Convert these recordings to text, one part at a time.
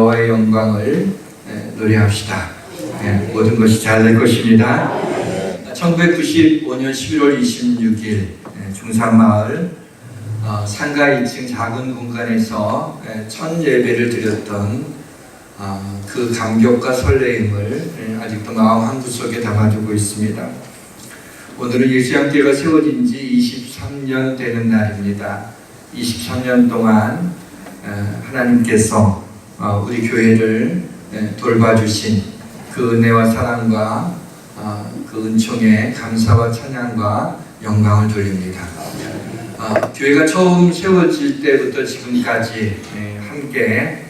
여호와의 영광을 노래합시다. 모든 것이 잘 될 것입니다. 1995년 11월 26일 중산마을 상가 2층 작은 공간에서 첫 예배를 드렸던 그 감격과 설레임을 아직도 마음 한구석에 담아두고 있습니다. 오늘은 예수양교회가 세워진 지 23년 되는 날입니다. 23년 동안 하나님께서 우리 교회를 돌봐주신 그 은혜와 사랑과 그 은총에 감사와 찬양과 영광을 돌립니다. 교회가 처음 세워질 때부터 지금까지 함께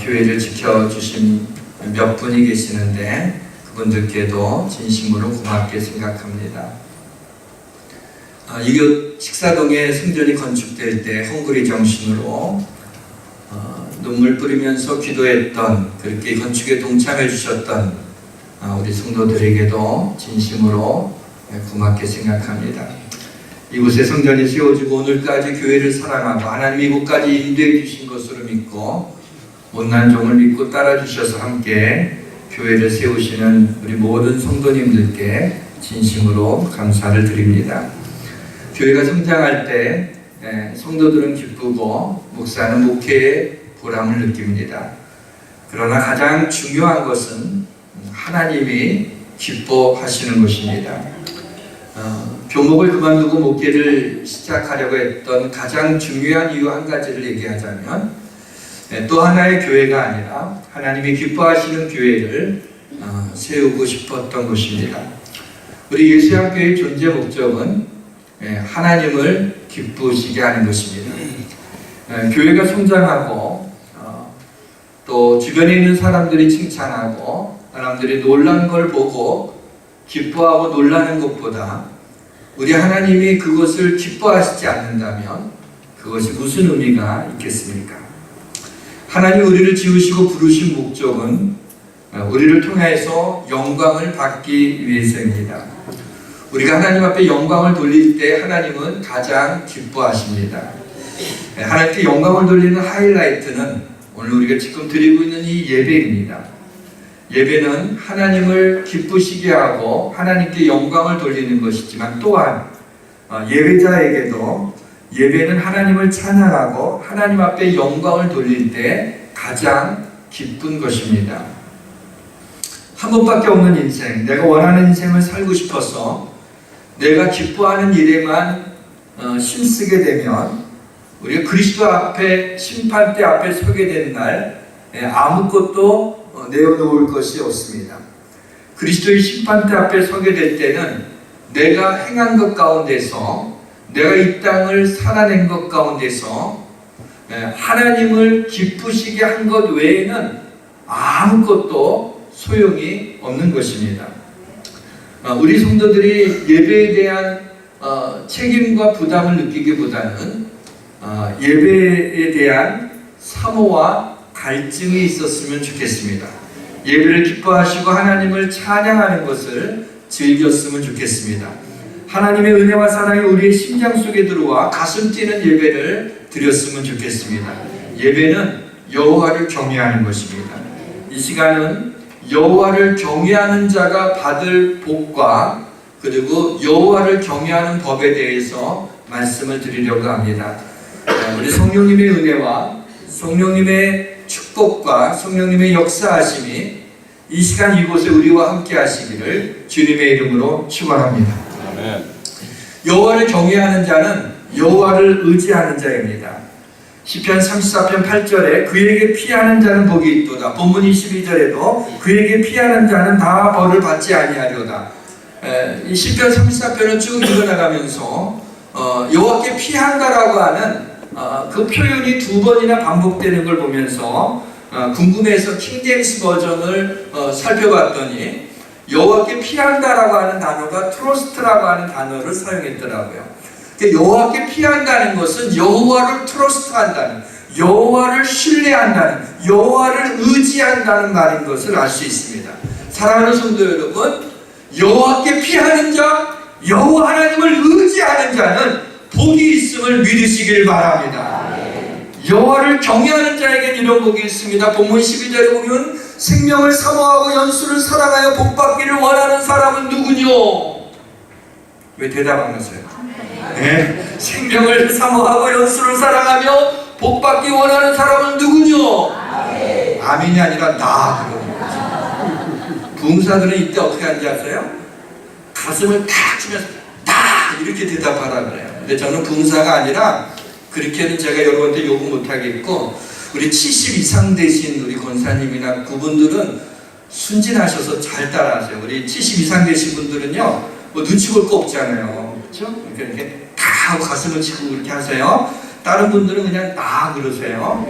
교회를 지켜주신 몇 분이 계시는데 그분들께도 진심으로 고맙게 생각합니다. 이곳 식사동에 성전이 건축될 때 헝그리 정신으로 눈물 뿌리면서 기도했던, 그렇게 건축에 동참해 주셨던 우리 성도들에게도 진심으로 고맙게 생각합니다. 이곳에 성전이 세워지고 오늘까지 교회를 사랑하고 하나님 이곳까지 인도해 주신 것으로 믿고 못난 종을 믿고 따라 주셔서 함께 교회를 세우시는 우리 모든 성도님들께 진심으로 감사를 드립니다. 교회가 성장할 때 성도들은 기쁘고 목사는 목회의 보람을 느낍니다. 그러나 가장 중요한 것은 하나님이 기뻐하시는 것입니다. 교목을 그만두고 목회를 시작하려고 했던 가장 중요한 이유 한 가지를 얘기하자면 또 하나의 교회가 아니라 하나님이 기뻐하시는 교회를 세우고 싶었던 것입니다. 우리 예수양교회의 존재 목적은 하나님을 기쁘시게 하는 것입니다. 교회가 성장하고 또 주변에 있는 사람들이 칭찬하고 사람들이 놀란 걸 보고 기뻐하고 놀라는 것보다 우리 하나님이 그것을 기뻐하시지 않는다면 그것이 무슨 의미가 있겠습니까? 하나님 우리를 지으시고 부르신 목적은 우리를 통해서 영광을 받기 위해서입니다. 우리가 하나님 앞에 영광을 돌릴 때 하나님은 가장 기뻐하십니다. 하나님께 영광을 돌리는 하이라이트는 오늘 우리가 지금 드리고 있는 이 예배입니다. 예배는 하나님을 기쁘시게 하고 하나님께 영광을 돌리는 것이지만 또한 예배자에게도 예배는 하나님을 찬양하고 하나님 앞에 영광을 돌릴 때 가장 기쁜 것입니다. 한 번밖에 없는 인생, 내가 원하는 인생을 살고 싶어서 내가 기뻐하는 일에만 힘쓰게 되면 우리가 그리스도 앞에 심판대 앞에 서게 된 날 아무것도 내어놓을 것이 없습니다. 그리스도의 심판대 앞에 서게 될 때는 내가 행한 것 가운데서, 내가 이 땅을 살아낸 것 가운데서 하나님을 기쁘시게 한 것 외에는 아무것도 소용이 없는 것입니다. 우리 성도들이 예배에 대한 책임과 부담을 느끼기보다는 예배에 대한 사모와 갈증이 있었으면 좋겠습니다. 예배를 기뻐하시고 하나님을 찬양하는 것을 즐겼으면 좋겠습니다. 하나님의 은혜와 사랑이 우리의 심장 속에 들어와 가슴 뛰는 예배를 드렸으면 좋겠습니다. 예배는 여호와를 경외하는 것입니다. 이 시간은 여호와를 경외하는 자가 받을 복과 그리고 여호와를 경외하는 법에 대해서 말씀을 드리려고 합니다. 우리 성령님의 은혜와 성령님의 축복과 성령님의 역사하심이 이 시간 이곳에 우리와 함께 하시기를 주님의 이름으로 축원합니다. 여호와를 경외하는 자는 여호와를 의지하는 자입니다. 시편 34편 8절에 그에게 피하는 자는 복이 있도다. 본문 22절에도 그에게 피하는 자는 다 벌을 받지 아니하리로다. 이 시편 34편을 쭉 읽어나가면서 여호와께 피한다라고 하는 그 표현이 두 번이나 반복되는 걸 보면서 궁금해서 킹제임스 버전을 살펴봤더니 여호와께 피한다라고 하는 단어가 트러스트라고 하는 단어를 사용했더라고요. 여호와께 피한다는 것은 여호와를 트러스트한다는, 여호와를 신뢰한다는, 여호와를 의지한다는 말인 것을 알 수 있습니다. 사랑하는 성도 여러분, 여호와께 피하는 자, 여호와 하나님을 의지하는 자는 복이 있음을 믿으시길 바랍니다. 여호와를 경외하는 자에게는 이런 복이 있습니다. 본문 12절에 보면 생명을 사모하고 연수를 사랑하여 복받기를 원하는 사람은 누구뇨? 왜 대답 안 하세요? 네. 생명을 사모하고 연수를 사랑하며 복받기 원하는 사람은 누구뇨? 아멘이 아니라 나 그러는 거죠. 부흥사들은 이때 어떻게 하는지 아세요? 가슴을 탁 치면서 딱 이렇게 대답하라 그래요. 근데 저는 부흥사가 아니라 그렇게는 제가 여러분한테 요구 못하겠고, 우리 70 이상 되신 우리 권사님이나 그분들은 순진하셔서 잘 따라하세요. 우리 70 이상 되신 분들은요, 뭐 눈치 볼 거 없잖아요. 그렇죠? 이렇게 다 하고 가슴을 치고 그렇게 하세요. 다른 분들은 그냥 다 그러세요.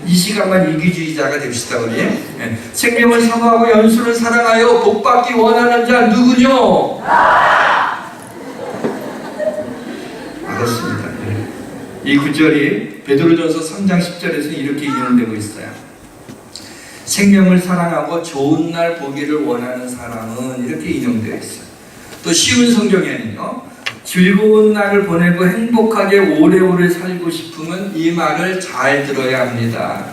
이 시간만 이기주의자가 됩시다, 우리. 네. 생명을 사모하고 연수를 사랑하여 복받기 원하는 자 누구뇨? 알았습니다. 네. 이 구절이 베드로전서 3장 10절에서 이렇게 인용되고 있어요. 생명을 사랑하고 좋은 날 보기를 원하는 사람은 이렇게 인용되어 있어요. 또 쉬운 성경에는요, 즐거운 날을 보내고 행복하게 오래오래 살고 싶으면 이 말을 잘 들어야 합니다.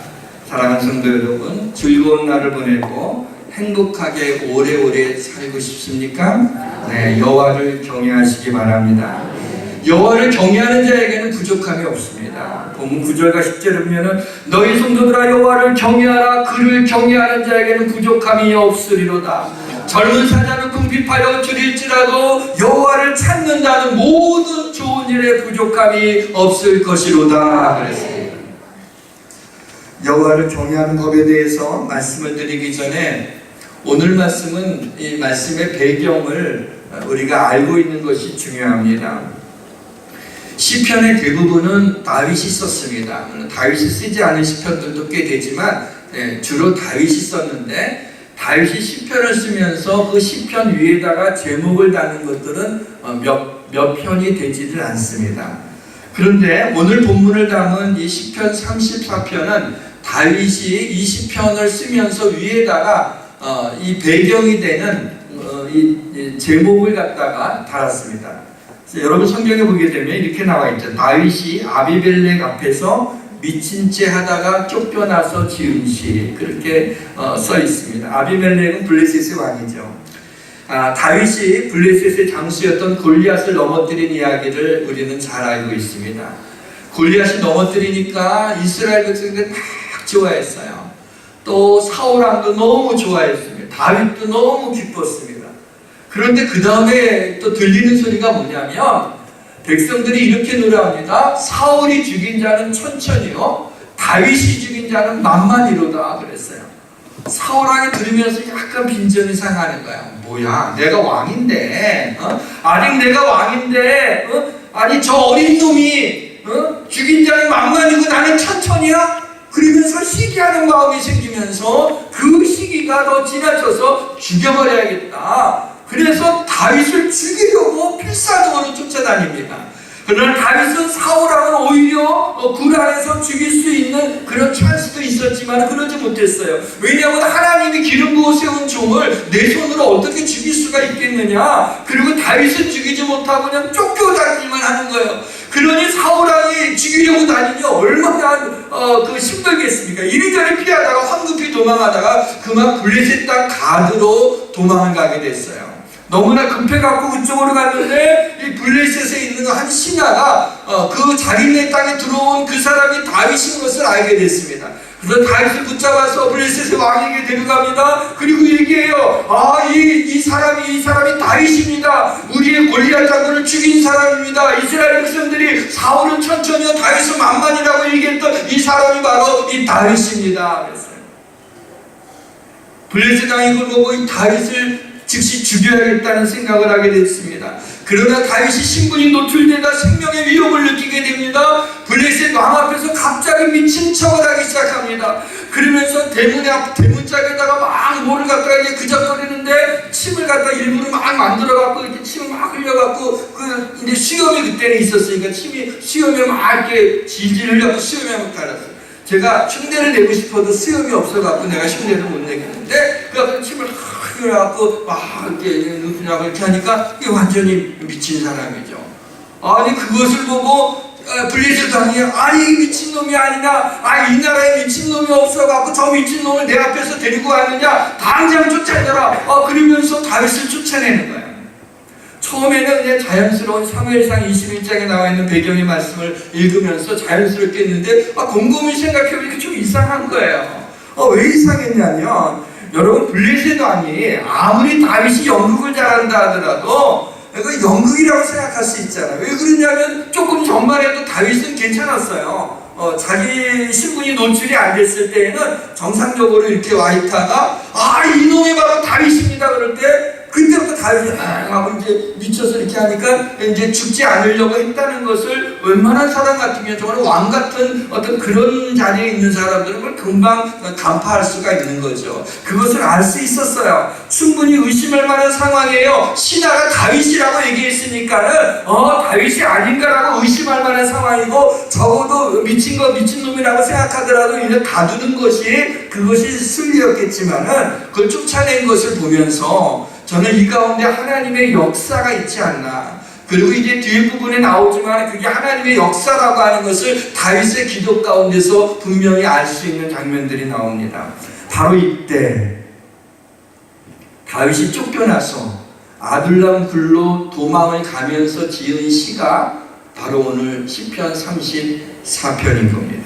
사랑하는 성도 여러분, 즐거운 날을 보내고 행복하게 오래오래 살고 싶습니까? 네, 여호와를 경외하시기 바랍니다. 여호와를 경외하는 자에게는 부족함이 없습니다. 본문 9절과 10절에 보면은 너희 성도들아 여호와를 경외하라. 그를 경외하는 자에게는 부족함이 없으리로다. 젊은 사자는 궁핍하여 줄일지라도 여호와를 찾는다는 모든 좋은 일에 부족함이 없을 것이로다 그랬습니다. 여호와를 경외하는 법에 대해서 말씀을 드리기 전에 오늘 말씀은 이 말씀의 배경을 우리가 알고 있는 것이 중요합니다. 시편의 대부분은 다윗이 썼습니다. 다윗이 쓰지 않은 시편들도 꽤 되지만 주로 다윗이 썼는데, 다윗이 시편을 쓰면서 그 시편 위에다가 제목을 다는 것들은 몇 편이 되지를 않습니다. 그런데 오늘 본문을 담은 이 시편 34편은 다윗이 이 시편을 쓰면서 위에다가 이 배경이 되는 이 제목을 갖다가 달았습니다. 여러분 성경에 보게 되면 이렇게 나와 있죠. 다윗이 아비멜렉 앞에서 미친 채 하다가 쫓겨나서 지은 시, 그렇게 써 있습니다. 아비멜렉은 블레셋의 왕이죠. 다윗이 블레셋의 장수였던 골리앗을 넘어뜨린 이야기를 우리는 잘 알고 있습니다. 골리앗이 넘어뜨리니까 이스라엘 백성들이 막 좋아했어요. 또 사울왕도 너무 좋아했습니다. 다윗도 너무 기뻤습니다. 그런데 그 다음에 또 들리는 소리가 뭐냐면 백성들이 이렇게 노래합니다. 사울이 죽인 자는 천천히요, 다윗이 죽인 자는 만만히로다 그랬어요. 사울왕이 들으면서 약간 빈정이 상하는 거야. 뭐야, 내가 왕인데, 아직 내가 왕인데, 아니 저 어린 놈이 죽인 자는 만만이고 나는 천천히야? 그러면서 시기하는 마음이 생기면서 그 시기가 더 지나쳐서 죽여버려야겠다. 그래서 다윗을 죽이려고 필사적으로 쫓아다닙니다. 그러나 다윗은 사울왕을 오히려 굴안에서 죽일 수 있는 그런 찬스도 있었지만 그러지 못했어요. 왜냐하면 하나님이 기름 부어 세운 종을 내 손으로 어떻게 죽일 수가 있겠느냐. 그리고 다윗을 죽이지 못하고 그냥 쫓겨다니기만 하는 거예요. 그러니 사울왕이 죽이려고 다니니 얼마나 힘들겠습니까? 이리저리 피하다가 황급히 도망하다가 그만 블레셋 땅 가드로 도망을 가게 됐어요. 너무나 급해갖고 그쪽으로 갔는데 이 블레셋에 있는 한 신하가 그 자기네 땅에 들어온 그 사람이 다윗인 것을 알게 됐습니다. 그래서 다윗을 붙잡아서 블레셋의 왕에게 데려갑니다. 그리고 얘기해요. 이 사람이 다윗입니다. 우리의 골리앗 장군을 죽인 사람입니다. 이스라엘 백성들이 사울은 천천히요 다윗은 만만이라고 얘기했던 이 사람이 바로 이 다윗입니다. 그랬어요. 블레셋 왕이 이걸 보고 이 다윗을 즉시 죽여야겠다는 생각을 하게 됐습니다. 그러나 다윗이 신분이 노출되다 생명의 위협을 느끼게 됩니다. 블레셋 왕 앞에서 갑자기 미친 척을 하기 시작합니다. 그러면서 대문짝에다가 막 뭐를 갖다가 이게 그적거리는데 침을 갖다 일부러 막 만들어갖고 이렇게 침을 막 흘려갖고 이제 수염이 그때는 있었으니까 수염에 막 이렇게 질질 흘려갖고 수염에 막 달았어요. 제가 흉내를 내고 싶어도 수염이 없어갖고 내가 흉내를 못 내겠는데 그 침을 그래갖고 막 이렇게 눈빛하고 이렇게 하니까 이게 완전히 미친 사람이죠. 아니 그것을 보고 블레셋 왕이 아니 미친놈이 아니냐, 이 나라에 미친놈이 없어갖고 저 미친놈을 내 앞에서 데리고 왔느냐, 당장 쫓아내라. 그러면서 다윗을 쫓아내는 거예요. 처음에는 그냥 자연스러운 사무엘상 21장에 나와 있는 배경의 말씀을 읽으면서 자연스럽게 했는데 곰곰이 생각해보니까 좀 이상한 거예요. 왜 이상했냐면, 여러분 블레셋 왕이 아무리 다윗이 연극을 잘한다 하더라도 그 연극이라고 생각할 수 있잖아요. 왜 그러냐면 조금 전만 해도 다윗은 괜찮았어요. 자기 신분이 노출이 안 됐을 때에는 정상적으로 이렇게 와 있다가 이놈이 바로 다윗입니다 그럴 때 그때부터 다윗이 하고 이제 미쳐서 이렇게 하니까 이제 죽지 않으려고 했다는 것을 웬만한 사람 같으면 정말 왕 같은 어떤 그런 자리에 있는 사람들은 그걸 금방 간파할 수가 있는 거죠. 그것을 알 수 있었어요. 충분히 의심할 만한 상황이에요. 신하가 다윗이라고 얘기했으니까는 다윗이 아닌가라고 의심할 만한 상황이고, 적어도 미친놈이라고 생각하더라도 이제 가두는 것이 그것이 순리였겠지만은 그걸 쫓아낸 것을 보면서 저는 이 가운데 하나님의 역사가 있지 않나. 그리고 이제 뒤에 부분에 나오지만 그게 하나님의 역사라고 하는 것을 다윗의 기도 가운데서 분명히 알 수 있는 장면들이 나옵니다. 바로 이때 다윗이 쫓겨나서 아둘람 굴로 도망을 가면서 지은 시가 바로 오늘 시편 34편인 겁니다.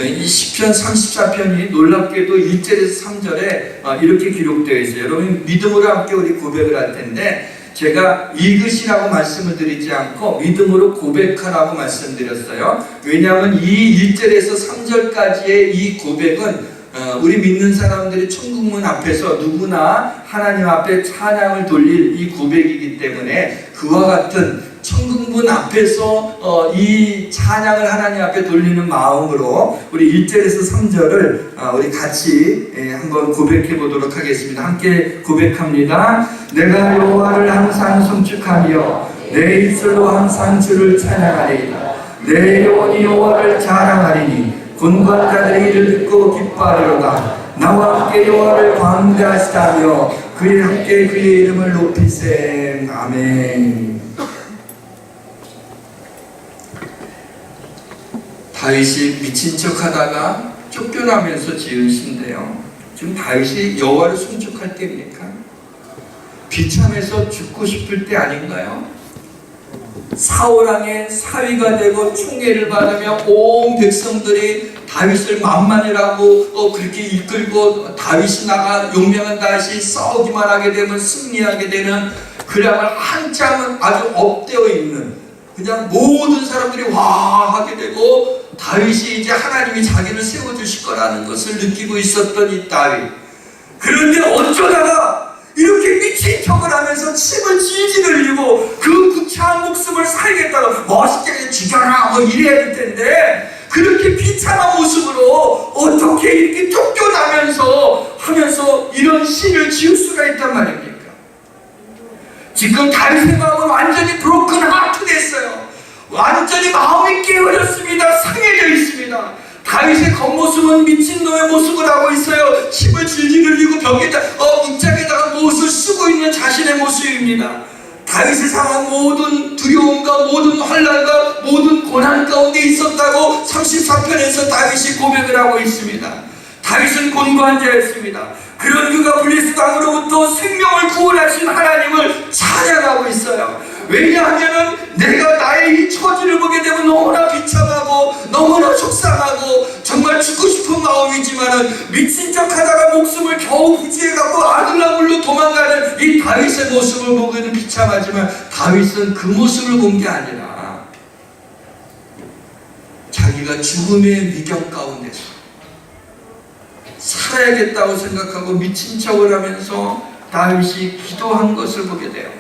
이 시편 34편이 놀랍게도 1절에서 3절에 이렇게 기록되어 있어요. 여러분 믿음으로 함께 우리 고백을 할 텐데, 제가 읽으시라고 말씀을 드리지 않고 믿음으로 고백하라고 말씀드렸어요. 왜냐하면 이 1절에서 3절까지의 이 고백은 우리 믿는 사람들이 천국문 앞에서 누구나 하나님 앞에 찬양을 돌릴 이 고백이기 때문에 그와 같은 천국문 앞에서 이 찬양을 하나님 앞에 돌리는 마음으로 우리 1절에서 3절을 우리 같이 한번 고백해 보도록 하겠습니다. 함께 고백합니다. 내가 여호와를 항상 송축하며 내 입술로 항상 주를 찬양하리이다. 내 영혼이 여호와를 자랑하리니 곤관자들의 이를 듣고 기뻐하리로다. 나와 함께 여호와를 광대하시다며 그의 함께 그의 이름을 높이세. 아멘. 다윗이 미친 척하다가 쫓겨나면서 지은 시인데요. 지금 다윗이 여호와를 송축할 때입니까? 비참해서 죽고 싶을 때 아닌가요? 사울왕의 사위가 되고 총애를 받으며 온 백성들이 다윗을 만만이라고 그렇게 이끌고 다윗이 나가 용맹한 다윗이 싸우기만 하게 되면 승리하게 되는, 그야말로 한참은 아주 업되어 있는, 그냥 모든 사람들이 와 하게 되고 다윗이 이제 하나님이 자기를 세워주실 거라는 것을 느끼고 있었던 이 다윗. 그런데 어쩌다가 이렇게 미친 척을 하면서 침을 질질 흘리고 그 구차한 목숨을 살겠다고 멋있게 죽여라 뭐 이래야 될 텐데, 그렇게 비참한 모습으로 어떻게 이렇게 쫓겨나면서 이런 시를 지을 수가 있단 말입니까? 지금 다윗의 마음은 완전히 브로큰 하트 됐어요. 완전히 마음이 깨어졌습니다. 상해져 있습니다. 다윗의 겉모습은 미친놈의 모습을 하고 있어요. 침을 질질 흘리고 벽에다 문짝에다가 무엇을 쓰고 있는 자신의 모습입니다. 다윗의 상황 모든 두려움과 모든 환난과 모든 고난 가운데 있었다고 34편에서 다윗이 고백을 하고 있습니다. 다윗은 곤고한 자였습니다. 그런 그가 블레셋 왕으로부터 생명을 구원하신 하나님을 찬양하고 있어요. 왜냐하면 내가 나의 이 처지를 보게 되면 너무나 비참하고 너무나 속상하고 정말 죽고 싶은 마음이지만은 미친 척 하다가 목숨을 겨우 부지해갖고 아둘람굴로 도망가는 이 다윗의 모습을 보기는 비참하지만, 다윗은 그 모습을 본 게 아니라 자기가 죽음의 위경 가운데서 살아야겠다고 생각하고 미친 척을 하면서 다윗이 기도한 것을 보게 돼요.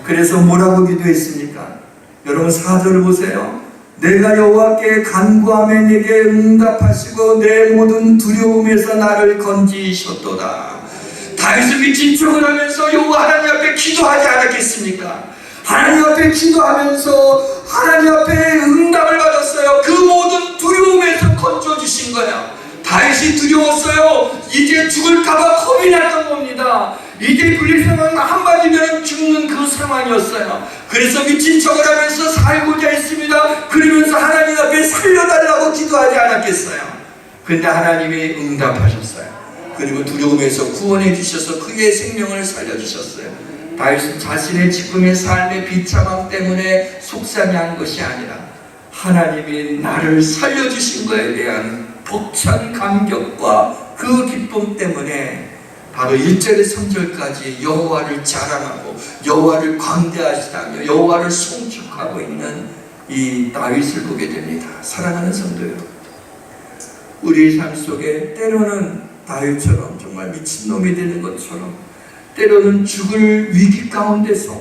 그래서 뭐라고 기도했습니까? 여러분 4절을 보세요. 내가 여호와께 간구하며 내게 응답하시고 내 모든 두려움에서 나를 건지셨도다. 다윗은 미친 척을 하면서 여호와 하나님 앞에 기도하지 않았겠습니까? 하나님 앞에 기도하면서 하나님 앞에 응답을 받았어요. 그 모든 두려움에서 건져주신 거예요. 다윗이 두려웠어요. 이제 죽을까봐 겁이 났던 겁니다. 이제 불리 상황 한마디면 죽는 그 상황이었어요. 그래서 미친 척을 하면서 살고자 했습니다. 그러면서 하나님 앞에 살려달라고 기도하지 않았겠어요? 근데 하나님이 응답하셨어요. 그리고 두려움에서 구원해 주셔서 그의 생명을 살려주셨어요. 다윗은 자신의 지금의 삶의 비참함 때문에 속상해한 것이 아니라 하나님이 나를 살려주신 것에 대한 벅찬 감격과 그 기쁨 때문에 바로 1절에서 3절까지 여호와를 자랑하고 여호와를 광대하시다며 여호와를 송축하고 있는 이 다윗을 보게 됩니다. 사랑하는 성도 여러분, 우리의 삶 속에 때로는 다윗처럼 정말 미친놈이 되는 것처럼, 때로는 죽을 위기 가운데서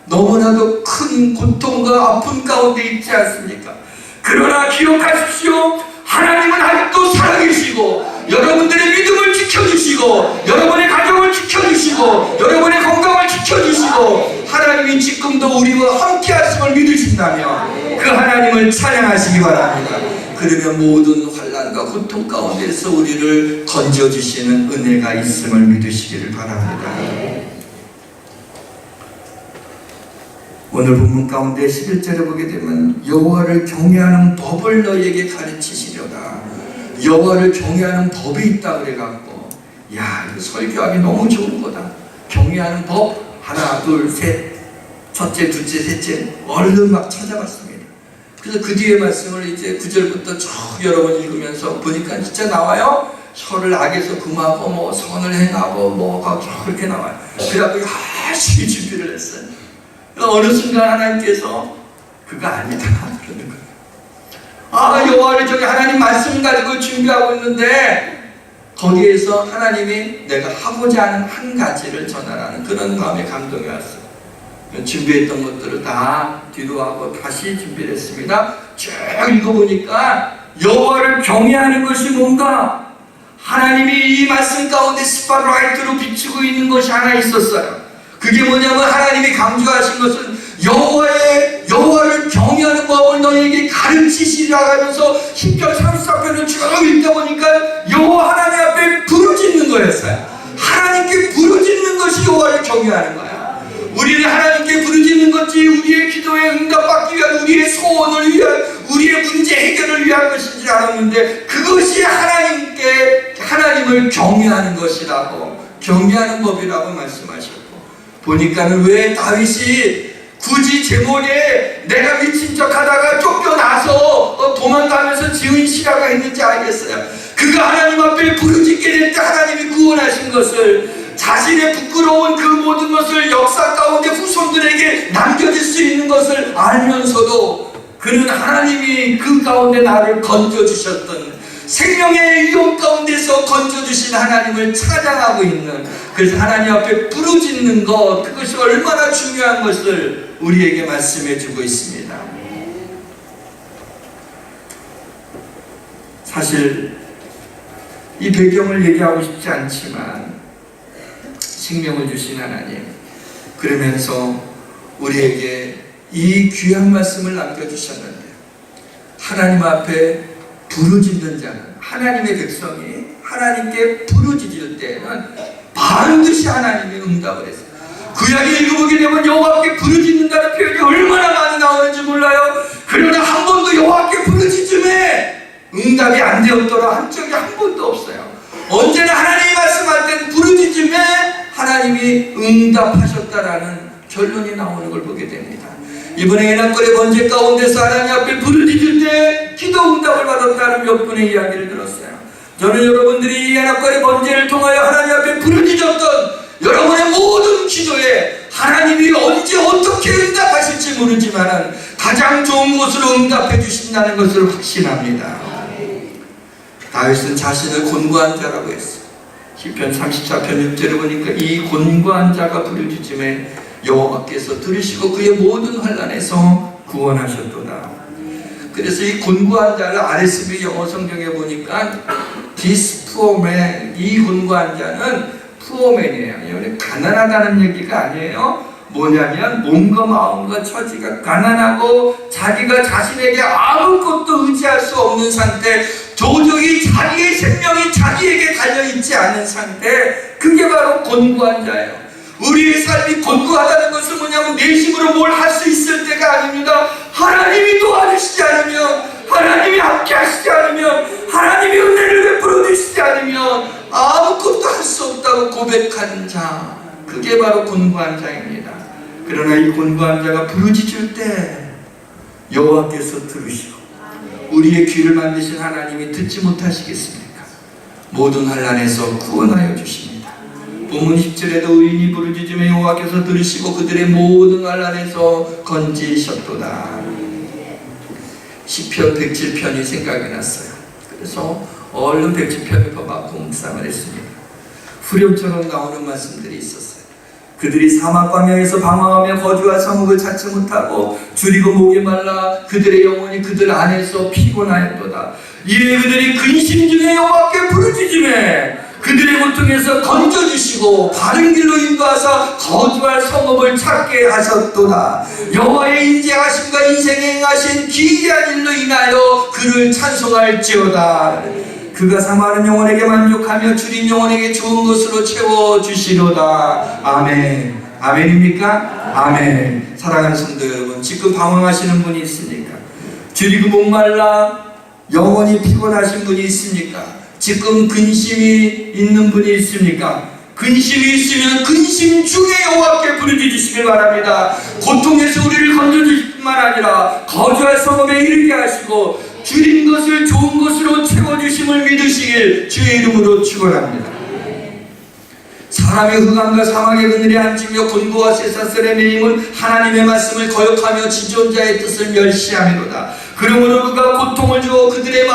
너무나도 큰 고통과 아픔 가운데 있지 않습니까? 그러나 기억하십시오. 하나님은 아직도 살아계시고 여러분들의 믿음을 지켜주시고 여러분의 가정을 지켜주시고 여러분의 건강을 지켜주시고 하나님이 지금도 우리와 함께 하심을 믿으신다면 그 하나님을 찬양하시기 바랍니다. 그러면 모든 환난과 고통 가운데서 우리를 건져주시는 은혜가 있음을 믿으시기를 바랍니다. 오늘 본문 가운데 11절에 보게 되면 여호와를 경외하는 법을 너희에게 가르치시려다. 여호와를 경외하는 법이 있다 그래갖고, 야, 이거 설교하기 너무 좋은 거다. 경외하는 법 하나 둘 셋, 첫째 둘째 셋째 얼른 막 찾아봤습니다. 그래서 그 뒤에 말씀을 이제 9절부터 쭉 여러 번 읽으면서 보니까 진짜 나와요. 혀를 악에서 금하고 뭐 선을 행하고 뭐가 그렇게 나와요. 그래갖고 열심히 준비를 했어요. 어느 순간 하나님께서 그거 아니다 그러는 거예요. 아, 여호와를 저기 하나님 말씀 가지고 준비하고 있는데 거기에서 하나님이 내가 하고자 하는 한 가지를 전하라는 그런 마음의 감동이 왔어요. 준비했던 것들을 다 뒤로 하고 다시 준비를 했습니다. 쭉 읽어보니까 여호와를 경외하는 것이 뭔가, 하나님이 이 말씀 가운데 스팟라이트로 비추고 있는 것이 하나 있었어요. 그게 뭐냐면 하나님이 강조하신 것은 여호와를 경외하는 법을 너희에게 가르치시리라 하면서 10편 34편을 쭉 읽다 보니까 여호와 하나님 앞에 부르짖는 거였어요. 하나님께 부르짖는 것이 여호와를 경외하는 거야. 우리는 하나님께 부르짖는 것이 우리의 기도에 응답받기 위한, 우리의 소원을 위한, 우리의 문제 해결을 위한 것인지 알았는데 그것이 하나님을 경외하는 것이라고, 경외하는 법이라고 말씀하셨고, 보니까는 왜 다윗이 굳이 제목에 내가 미친 척 하다가 쫓겨나서 도망가면서 지은 시라고 했는지 알겠어요. 그가 하나님 앞에 부르짖게 될 때 하나님이 구원하신 것을, 자신의 부끄러운 그 모든 것을 역사 가운데 후손들에게 남겨질 수 있는 것을 알면서도 그는 하나님이 그 가운데 나를 건져주셨던, 생명의 위험 가운데서 건져주신 하나님을 찬양하고 있는, 그래서 하나님 앞에 부르짖는 것, 그것이 얼마나 중요한 것을 우리에게 말씀해 주고 있습니다. 사실 이 배경을 얘기하고 싶지 않지만 생명을 주신 하나님, 그러면서 우리에게 이 귀한 말씀을 남겨주셨는데, 하나님 앞에 부르짖는 자는, 하나님의 백성이 하나님께 부르짖을 때는 반드시 하나님이 응답을 했어요. 구약에 읽어보게 되면 여호와께 부르짖는다는 표현이 얼마나 많이 나오는지 몰라요. 그러나 한 번도 여호와께 부르짖음에 응답이 안 되었더라 한 적이 한 번도 없어요. 언제나 하나님이 말씀할 때는 부르짖음에 하나님이 응답하셨다라는 결론이 나오는 걸 보게 됩니다. 이번에 예난거래 번제 가운데서 하나님 앞에 부르짖을 때 기도 응답을 받았다는 몇 분의 이야기를 들었어요. 저는 여러분들이 이 예난거래 번제를 통하여 하나님 앞에 부르짖었던 여러분의 모든 기도에 하나님이 언제 어떻게 응답하실지 모르지만 가장 좋은 곳으로 응답해 주신다는 것을 확신합니다. 다윗은 자신을 곤고한 자라고 했어요. 시편 34편 6절에 보니까 이 곤고한 자가 부르짖음에 여호와께서 들으시고 그의 모든 환난에서 구원하셨도다. 그래서 이 곤고한 자를 RSV 영어 성경에 보니까 This poor man, 이 곤고한 자는 poor man이에요. 가난하다는 얘기가 아니에요. 뭐냐면 몸과 마음과 처지가 가난하고 자기가 자신에게 아무것도 의지할 수 없는 상태, 도저히 자기의 생명이 자기에게 달려있지 않은 상태, 그게 바로 곤고한 자예요. 우리의 삶이 곤고하다는 것은 뭐냐면 내 힘으로 뭘 할 수 있을 때가 아닙니다. 하나님이 도와주시지 않으면, 하나님이 함께 하시지 않으면, 하나님이 은혜를 베풀어 주시지 않으면 아무것도 할 수 없다고 고백하는 자, 그게 바로 곤고한 자입니다. 그러나 이 곤고한 자가 부르짖을 때 여호와께서 들으시고 우리의 귀를 만드신 하나님이 듣지 못하시겠습니까? 모든 환난에서 구원하여 주십니다. 본문 10절에도 의인이 부르짖으며 여호와께서 들으시고 그들의 모든 환난에서 건지셨도다. 시편 107편이 생각이 났어요. 그래서 얼른 107편을 봐받고 묵상을 했습니다. 후렴처럼 나오는 말씀들이 있었어요. 그들이 사막 광야에서 방황하며 거주할 성읍을 찾지 못하고 줄이고 목이 말라 그들의 영혼이 그들 안에서 피곤하였도다. 이에 그들이 근심 중에 여호와께 부르짖으매 그들의 고통에서 건져주시고 바른 길로 인도하사 거주할 성읍을 찾게 하셨도다. 여호와의 인자하심과 인생에 행하신 기이한 일로 인하여 그를 찬송할지어다. 그가 사모하는 영혼에게 만족하며 줄인 영혼에게 좋은 것으로 채워주시로다. 아멘. 아멘입니까? 아멘. 사랑하는 성도 여러분, 지금 방황하시는 분이 있습니까? 줄이고 목말라 영혼이 피곤하신 분이 있습니까? 지금 근심이 있는 분이 있습니까? 근심이 있으면 근심 중에 여호와께 부르짖으시길 바랍니다. 고통에서 우리를 건져주실 뿐만 아니라 거주할 성읍에 이르게 하시고 줄인 것을 좋은 것으로 채워주심을 믿으시길 주의 이름으로 축원합니다. 사람의 흑암과 사망의 그늘에 앉으며 곤고와 쇠사슬에 매임은 하나님의 말씀을 거역하며 지존자의 뜻을 멸시하미로다. 그러므로 그가 고통을 주어 그들의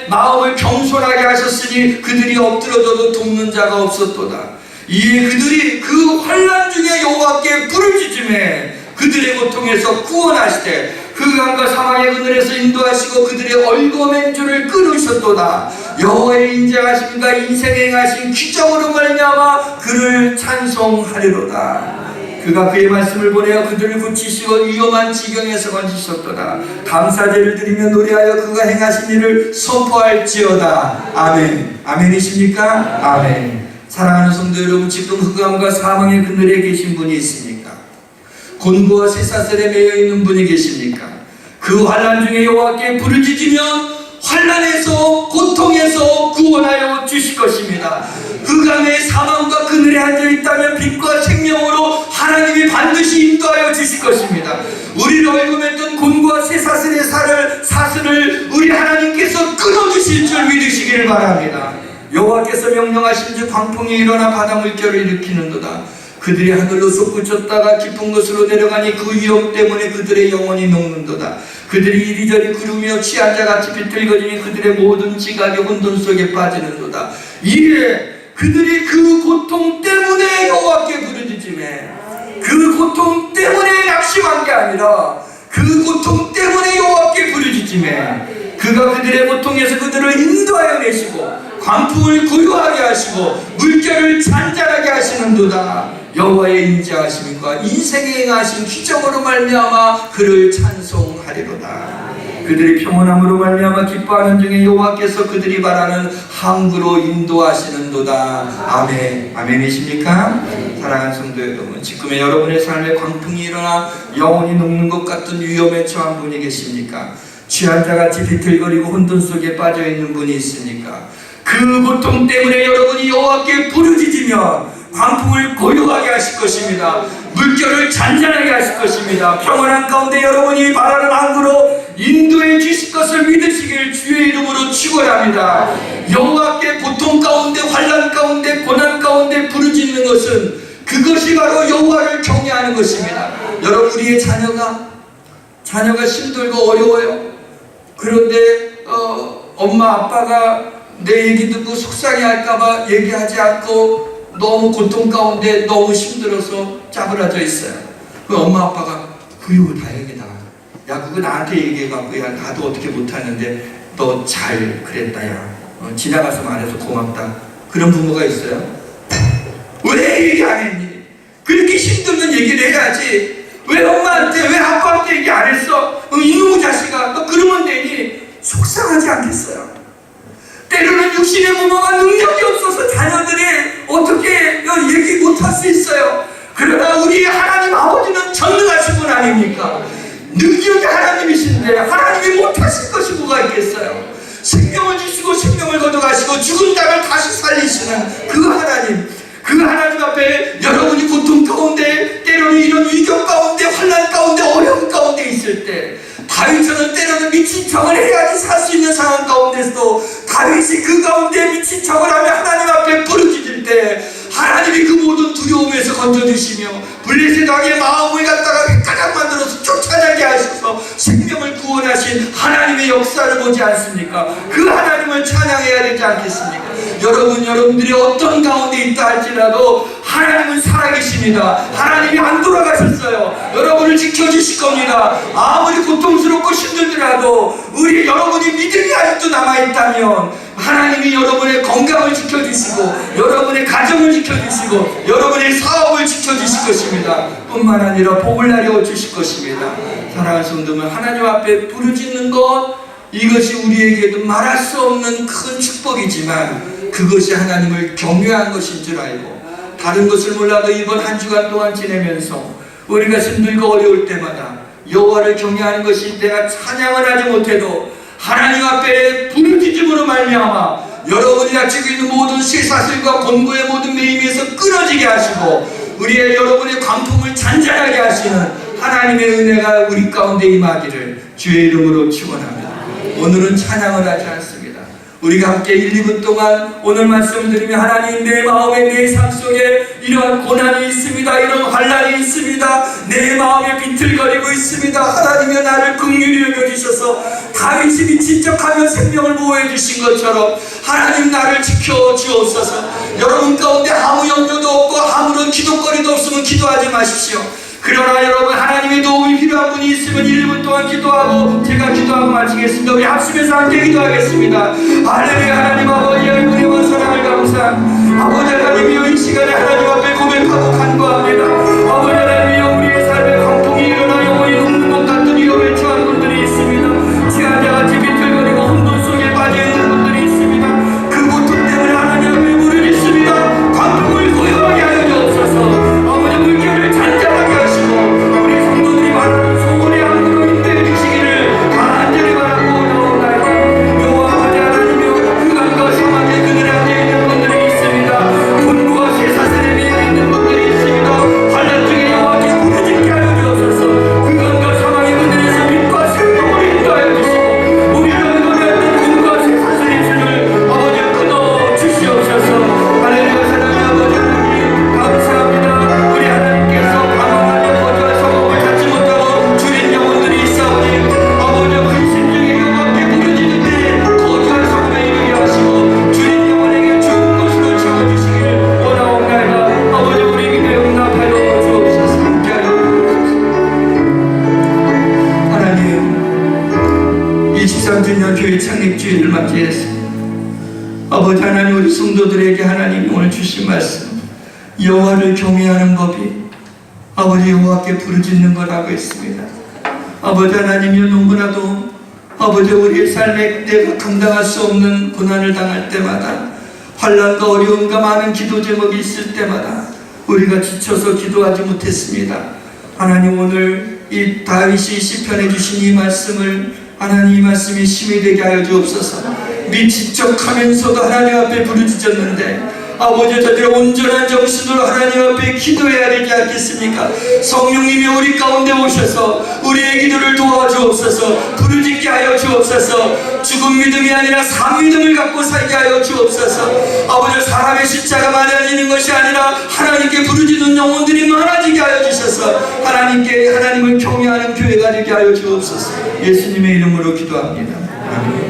마음을 겸손하게 하셨으니 그들이 엎드러져도 돕는 자가 없었도다. 이에 그들이 그 환난 중에 여호와께 부르짖으매 그들의 고통에서 구원하시되 흑암과 사망의 그늘에서 인도하시고 그들의 얼거맨 줄을 끊으셨도다. 여호와의 인자하심과 인생에 행하신 기적으로 말미암아 그를 찬송하리로다. 그가 그의 말씀을 보내어 그들을 고치시고 위험한 지경에서 건지셨도다. 감사제를 드리며 노래하여 그가 행하신 일을 선포할지어다. 아멘. 아멘이십니까? 아멘. 사랑하는 성도 여러분, 지금 흑암과 사망의 그늘에 계신 분이 있습니까? 곤고와 쇠사슬에 매여 있는 분이 계십니까? 그 환난 중에 여호와께 부르짖으면 환난에서 고통에서 구원하여 주실 것입니다. 흑암의 사망과 그늘에 앉아 있다면 빛과 생명으로 하나님이 반드시 인도하여 주실 것입니다. 우리를 얽어맸던 곤고와 쇠사슬의 사슬을 우리 하나님께서 끊어주실 줄 믿으시기를 바랍니다. 여호와께서 명령하신즉 광풍이 일어나 바다 물결을 일으키는도다. 그들이 하늘로 솟구쳤다가 깊은 곳으로 내려가니 그 위험 때문에 그들의 영혼이 녹는도다. 그들이 이리저리 구르며 취한 자같이 비틀거리니 그들의 모든 지각이 혼돈 속에 빠지는도다. 이에 그들이 그 고통 때문에 여호와께 부르짖으매 그 고통 때문에 낙심한 게 아니라 그 고통 때문에 여호와께 부르짖으매 그가 그들의 고통에서 그들을 인도하여 내시고 광풍을 고요하게 하시고 물결을 잔잔하게 하시는도다. 여호와의 인자하심과 인생에 행하신 기적으로 말미암아 그를 찬송하리로다. 그들이 평온함으로 말미암아 기뻐하는 중에 여호와께서 그들이 바라는 항구로 인도하시는도다. 아멘. 아멘이십니까? 사랑하는 성도 여러분, 지금의 여러분의 삶에 광풍이 일어나 영혼이 녹는 것 같은 위험에 처한 분이 계십니까? 취한 자같이 비틀거리고 혼돈 속에 빠져있는 분이 있습니까? 그 고통 때문에 여러분이 여호와께 부르짖으면 광풍을 고요하게 하실 것입니다. 물결을 잔잔하게 하실 것입니다. 평온한 가운데 여러분이 바라는 항구로 인도해 주실 것을 믿으시길 주의 이름으로 축원합니다. 여호와께 고통 가운데 환난 가운데 고난 가운데 부르짖는 것은 그것이 바로 여호와를 경외하는 것입니다. 여러분, 우리의 자녀가 힘들고 어려워요. 그런데 엄마 아빠가 내 얘기 듣고 속상해할까봐 얘기하지 않고 너무 고통 가운데 너무 힘들어서 짜부라져 있어요. 그 엄마 아빠가 그이고 다행이다. 야, 그거 나한테 얘기해갖고 야, 나도 어떻게 못하는데 너 잘 그랬다. 야, 지나가서 말해서 고맙다. 그런 부모가 있어요. 왜 얘기 안 했니? 그렇게 힘들면 얘기를 해야지. 왜 엄마한테 왜 아빠한테 얘기 안 했어? 이놈의 자식아, 너 그러면 되니? 속상하지 않겠어요? 때로는 육신의 부모가 능력이 없어서 자녀들이 어떻게 얘기 못할 수 있어요. 그러나 우리 하나님 아버지는 전능하신 분 아닙니까? 능력이 하나님이신데 하나님이 못하실 것이 뭐가 있겠어요? 생명을 주시고 생명을 거둬가시고 죽은 자를 다시 살리시는 그 하나님 앞에 여러분이 고통 가운데, 때로는 이런 위경 가운데, 환난 가운데, 어려움 가운데 있을 때, 다윗처럼 때로는 미친 척을 해야지 살 수 있는 상황 가운데서도 다윗이 그 가운데 미친 척을 하며 하나님 앞에 부르짖을 때 하나님이 그 모든 두려움에서 건져주시며 블레셋 왕의 마음을 갖다가 획가닥 만들어서 쫓아내게 하셔서 생명을 구원하신 하나님의 역사를 보지 않습니까? 그 하나님을 찬양해야 되지 않겠습니까? 여러분들이 어떤 가운데 있다 할지라도 하나님은 살아계십니다. 하나님이 안 돌아가셨어요. 여러분을 지켜주실 겁니다. 아무리 고통스럽고 힘들더라도 여러분이 믿음이 아직도 남아있다면 하나님이 여러분의 건강을 지켜주시고 여러분의 가정을 지켜주시고 여러분의 사업을 지켜주실 것입니다. 뿐만 아니라 복을 내려 주실 것입니다. 사랑하는 성도들, 하나님 앞에 부르짖는 것, 이것이 우리에게도 말할 수 없는 큰 축복이지만 그것이 하나님을 경외한 것인 줄 알고, 다른 것을 몰라도 이번 한 주간 동안 지내면서 우리가 힘들고 어려울 때마다 여호와를 경외하는 것이 내가 찬양을 하지 못해도 하나님 앞에 부르짖음으로 말미암아 여러분이 가지고 있는 모든 쇠사슬과 권고의 모든 매임에서 끊어지게 하시고 여러분의 광풍을 잔잔하게 하시는 하나님의 은혜가 우리 가운데 임하기를 주의 이름으로 축원합니다. 오늘은 찬양을 하지 않습니다. 우리가 함께 1, 2분 동안 오늘 말씀을 들으며 하나님, 내 마음에 내 삶 속에 이러한 고난이 있습니다. 이런 환난이 있습니다. 내 마음에 비틀거리고 있습니다. 하나님이 나를 긍휼히 여겨주셔서 다윗이 미친 척하며 생명을 보호해 주신 것처럼 하나님 나를 지켜주옵소서. 여러분 가운데 아무 염려도 없고 아무런 기도거리도 없으면 기도하지 마십시오. 그러나 여러분, 하나님의 도움이 필요한 분이 있으면 1분 동안 기도하고 제가 기도하고 마치겠습니다. 우리 합심해서 함께 기도하겠습니다. 할렐루야. 하나님 아버지의 은혜와 사랑을 감사합니다. 아버지 하나님이여, 이 시간에 하나님 앞에 고백하고 간구합니다. 아버지 하나님이여, 우리의 삶에 강풍이 일어나 영원히 녹는 것 같은 위험에 처한 분들이 있습니다. 지하자같이 비틀거리고 혼돈 속에 빠져있는 분들이 있습니다. 그 고통 때문에 하나님 앞에 부르짖습니다. 강풍을 고요하게 하여 주옵소서. 아버지, 물결을 잔잔하게 하시고 우리 성도들이 바라는 소원의 함으로 인도해 주시기를 간절히 바라고 나옵니다. 여호와 아버지 하나님이여, 그강과 사막에 그늘에 앉아있는 분들이 있습니다. 분부와 쇠사슬에 매여있는 분들이 있습니다. 환난 중에 여호와께 부르짖게 하여 주옵소서. 그강과 사막의 그늘에서 빛과 생명을 인도하여 주시고 우리를 은혜했던 분부와 쇠사슬의 줄을 아버지 끊어 주시옵소서. 할렐루야. 사랑의 아버지 하나님 감사합니다. 우리 하나님께서 방황하며 거주할 성읍을 찾지 못하고 줄인 영혼들이 있사오니 아버지, 근심 중에 여호와께 부르짖는데 거주할 성읍에 이르게 하시고 줄인 영혼에게 좋은 것으로 채워주시기를 원하옵나이다. 아버지, 우리 기도에 응답하여 주옵소서. 함께하여 주옵소서. 하나님, 23주년 교회 창립주일을 맞이해서 아버지 하나님, 우리 성도들에게 하나님 오늘 주신 말씀, 여호와를 경외하는 법이 아버지 여호와께 부르짖는 거라고 했습니다. 아버지 하나님이여, 너무나도 아버지 우리의 삶에 내가 감당할 수 없는 고난을 당할 때마다, 환난과 어려움과 많은 기도 제목이 있을 때마다 우리가 지쳐서 기도하지 못했습니다. 하나님, 오늘 이 다윗이 시편해 주신 이 말씀을 하나님, 이 말씀이 힘이 되게 하여 주옵소서. 미친 척하면서도 하나님 앞에 부르짖었는데 아버지, 저들의 온전한 정신으로 하나님 앞에 기도해야 되지 않겠습니까? 성령님이 우리 가운데 오셔서 우리의 기도를 도와주옵소서. 부르짖게 하여 주옵소서. 죽은 믿음이 아니라 산 믿음을 갖고 살게 하여 주옵소서. 아버지, 사람의 숫자가 많아지는 것이 아니라 하나님께 부르짖는 영혼들이 많아지게 하여 주셔서 하나님을 경외하는 교회가 되게 하여 주옵소서. 예수님의 이름으로 기도합니다. 아멘.